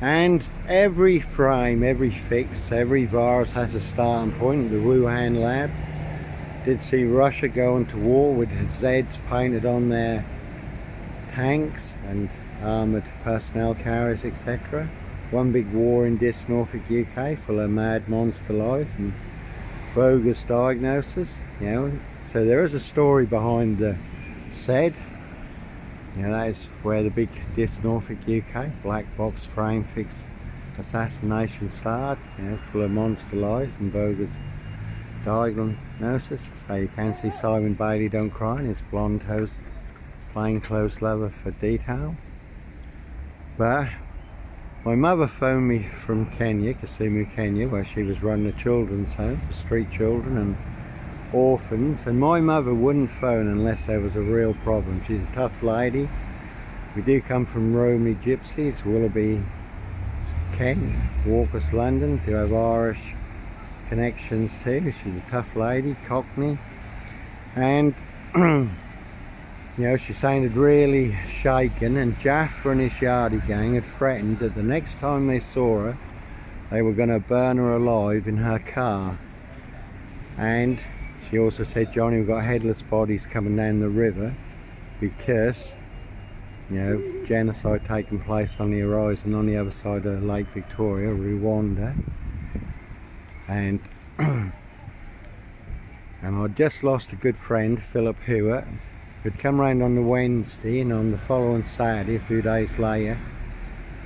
And every frame, every fix, every virus has a starting point. The Wuhan lab did see Russia going to war with Zs painted on their tanks and armoured personnel carriers, etc. One big war in this Norfolk, UK, full of mad monster lies and bogus diagnosis, So there is a story behind the said. That is where the big Dis Norfolk, UK black box frame fix assassination started, full of monster lies and bogus diagnosis. So you can see Simon Bailey don't cry and his blonde toast plainclothes lover for details. But my mother phoned me from Kenya, Kisumu, Kenya, where she was running a children's home for street children and orphans, and my mother wouldn't phone unless there was a real problem. She's a tough lady. We do come from Romney Gypsies, Willoughby, Kent, Walkers, London, do have Irish connections too. She's a tough lady, Cockney, and she sounded really shaken, and Jaffa and his Yardie gang had threatened that the next time they saw her they were going to burn her alive in her car. And she also said, Johnny, we've got headless bodies coming down the river because, genocide taking place on the horizon on the other side of Lake Victoria, Rwanda. And and I'd just lost a good friend, Philip Hewitt, who'd come round on the Wednesday, and on the following Saturday, a few days later,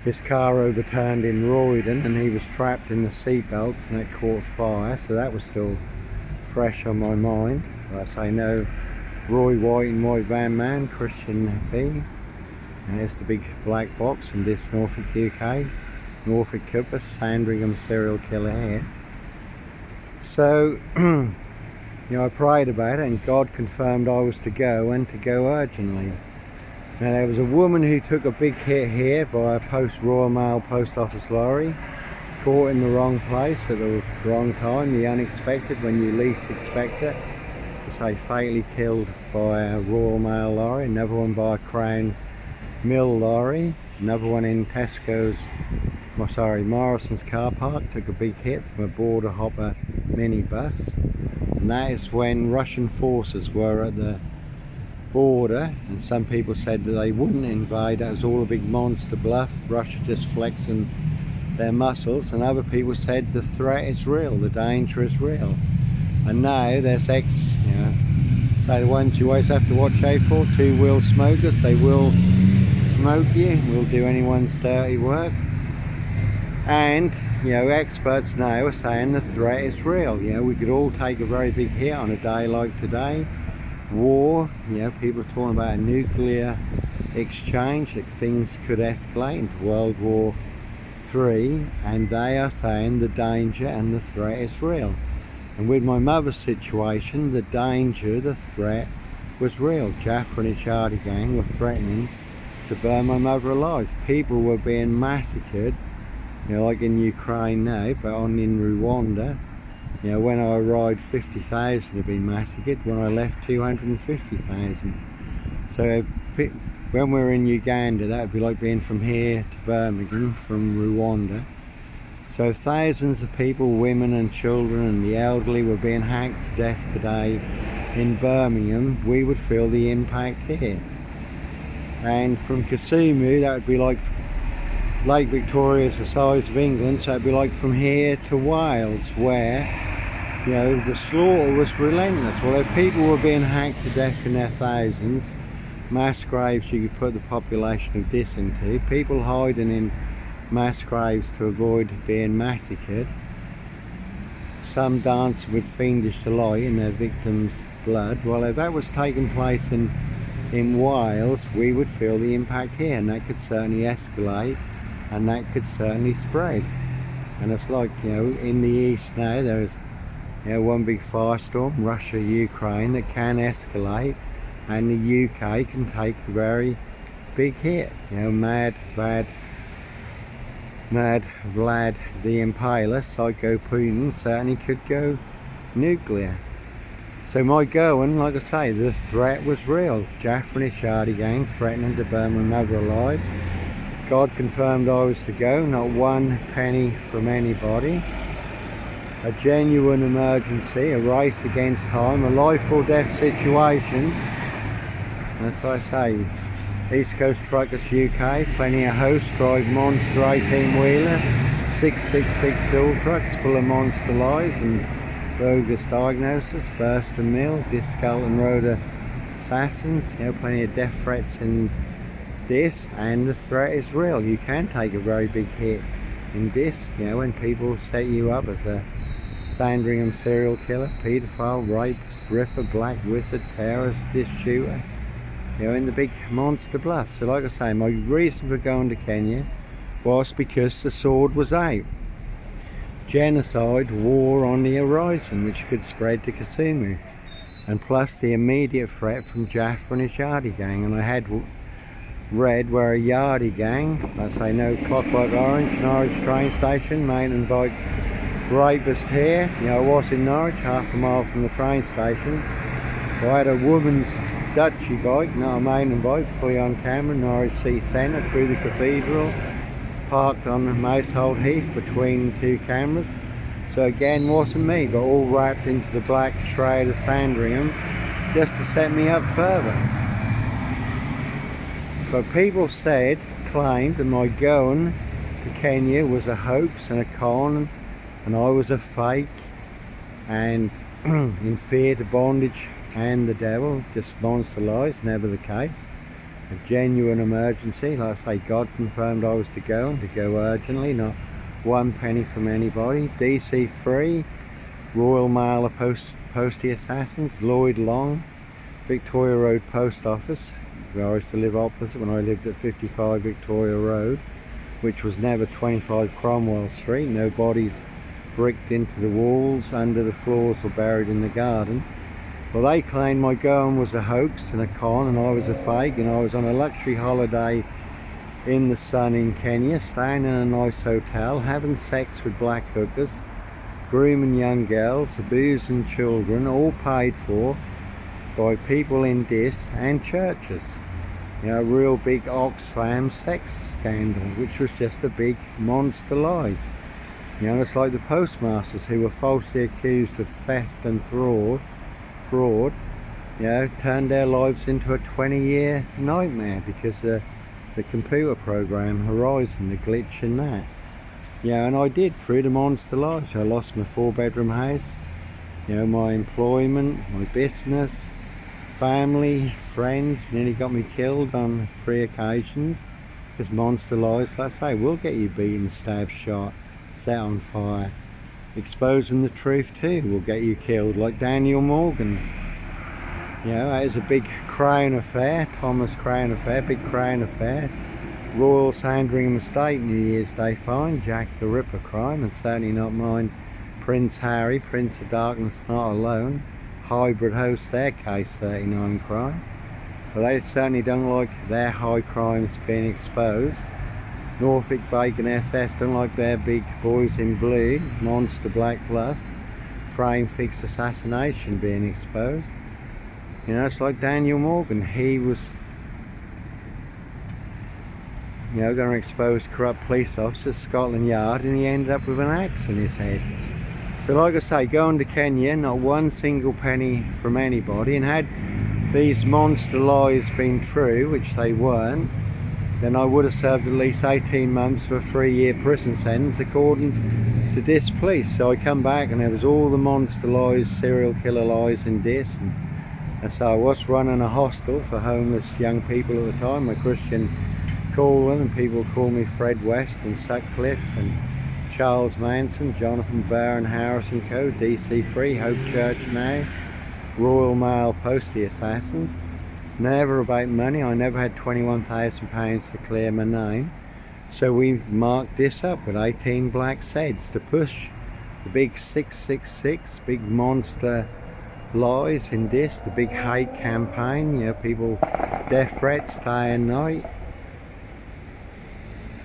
his car overturned in Roydon and he was trapped in the seatbelts and it caught fire. So that was still fresh on my mind. I say no Roy White and White Van Man, Christian P. And there's the big black box in this Norfolk, UK. Norfolk Cooper, Sandringham serial killer here. So, I prayed about it and God confirmed I was to go and to go urgently. Now there was a woman who took a big hit here by a Royal Mail post office lorry. Caught in the wrong place at the wrong time, the unexpected when you least expect it. To say fatally killed by a Royal Mail lorry, another one by a Crown Mill lorry, another one in Morrison's car park, took a big hit from a border hopper minibus. And that is when Russian forces were at the border, and some people said that they wouldn't invade, that was all a big monster bluff, Russia just flexing their muscles, and other people said the threat is real, the danger is real. And now there's so the ones you always have to watch out for, two-wheel smokers, they will smoke you, will do anyone's dirty work. And experts now are saying the threat is real. We could all take a very big hit on a day like today. War, people are talking about a nuclear exchange, that things could escalate into World War III, and they are saying the danger and the threat is real. And with my mother's situation, the danger, the threat was real. Jaffa and his Yardie gang were threatening to burn my mother alive. People were being massacred, like in Ukraine now, but in Rwanda. When I arrived, 50,000 had been massacred. When I left, 250,000. So when we were in Uganda, that would be like being from here to Birmingham, from Rwanda. So if thousands of people, women and children and the elderly, were being hacked to death today in Birmingham, we would feel the impact here. And from Kisumu, that would be like Lake Victoria is the size of England, so it'd be like from here to Wales, where the slaughter was relentless. Well, if people were being hacked to death in their thousands, mass graves you could put the population of this into, people hiding in mass graves to avoid being massacred, some dancing with fiendish delight in their victims' blood. Well, if that was taking place in Wales, we would feel the impact here, and that could certainly escalate, and that could certainly spread. And it's like, in the east now, there's one big firestorm, Russia, Ukraine, that can escalate, and the UK can take a very big hit. Mad Vlad the Impaler, Psycho Putin, certainly could go nuclear. So my going, like I say, the threat was real. Jaffa and his Yardie gang threatening to burn my mother alive. God confirmed I was to go, not one penny from anybody. A genuine emergency, a race against time, a life or death situation. As I say, East Coast Truckers UK, plenty of hosts, drive monster 18-wheeler, 666 dual trucks full of monster lies and bogus diagnosis, burst and mill, disc skull and rotor assassins, plenty of death threats in this, and the threat is real. You can take a very big hit in this, when people set you up as a Sandringham serial killer, paedophile, rapist, ripper, black wizard, terrorist, disc shooter, in the big monster bluff. So like I say, my reason for going to Kenya was because the sword was out. Genocide, war on the horizon, which could spread to Kisumu. And plus the immediate threat from Jaffa and his Yardie gang. And I had read where a Yardie gang, let's say no Clockwork Orange, Norwich train station, mountain bike rapist here. I was in Norwich, half a mile from the train station. I had a woman's Dutchy bike, not a mountain bike, fully on camera, Norwich City Centre, through the cathedral, parked on Mousehold Heath between two cameras. So again, wasn't me, but all wrapped into the black shroud of Sandringham, just to set me up further. But people claimed that my going to Kenya was a hoax and a con, and I was a fake, and in fear to bondage and the devil, just monster lies, never the case. A genuine emergency, like I say, God confirmed I was to go, and to go urgently, not one penny from anybody. DC free, Royal Mail postie assassins, Lloyd Long, Victoria Road Post Office, where I used to live opposite when I lived at 55 Victoria Road, which was never 25 Cromwell Street. No bodies bricked into the walls, under the floors, or buried in the garden. Well, they claimed my going was a hoax and a con, and I was a fake, and I was on a luxury holiday in the sun in Kenya, staying in a nice hotel, having sex with black hookers, grooming young girls, abusing children, all paid for by people in dis and churches. A real big Oxfam sex scandal, which was just a big monster lie. It's like the postmasters who were falsely accused of theft and fraud, turned their lives into a 20-year nightmare because the computer program Horizon, the glitch in that. And I did, through the monster lies. I lost my 4-bedroom house, my employment, my business, family, friends, nearly got me killed on 3 occasions, because monster lies, like I say, will get you beaten, stabbed, shot, set on fire. Exposing the truth too will get you killed, like Daniel Morgan. That is a big Crown affair, Thomas Crown affair, big Crown affair. Royal Sandringham Estate, New Year's Day fine, Jack the Ripper crime, and certainly not mine. Prince Harry, Prince of Darkness, not alone. Hybrid host their case 39 crime. But they certainly don't like their high crimes being exposed. Norfolk Bacon SS don't like their big boys in blue, monster black bluff, frame fixed assassination being exposed. It's like Daniel Morgan. He was, going to expose corrupt police officers, Scotland Yard, and he ended up with an axe in his head. So like I say, going to Kenya, not one single penny from anybody, and had these monster lies been true, which they weren't, then I would have served at least 18 months for a 3-year prison sentence according to this police. So I come back and there was all the monster lies, serial killer lies in this, and so I was running a hostel for homeless young people at the time, my Christian calling, and people call me Fred West and Sutcliffe and Charles Manson, Jonathan Barron, Harrison Co, DC Free, Hope Church Now, Royal Mail Postie Assassins. Never about money. I never had £21,000 to clear my name. So we marked this up with 18 black seds to push the big 666, big monster lies in this, the big hate campaign, people, death threats day and night,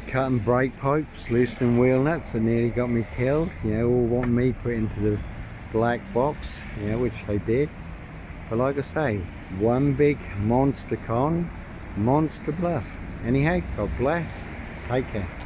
cutting brake pipes, loosening wheel nuts that nearly got me killed, all want me put into the black box, which they did. But like I say, one big monster con, monster bluff. Anyhow, God bless. Take care.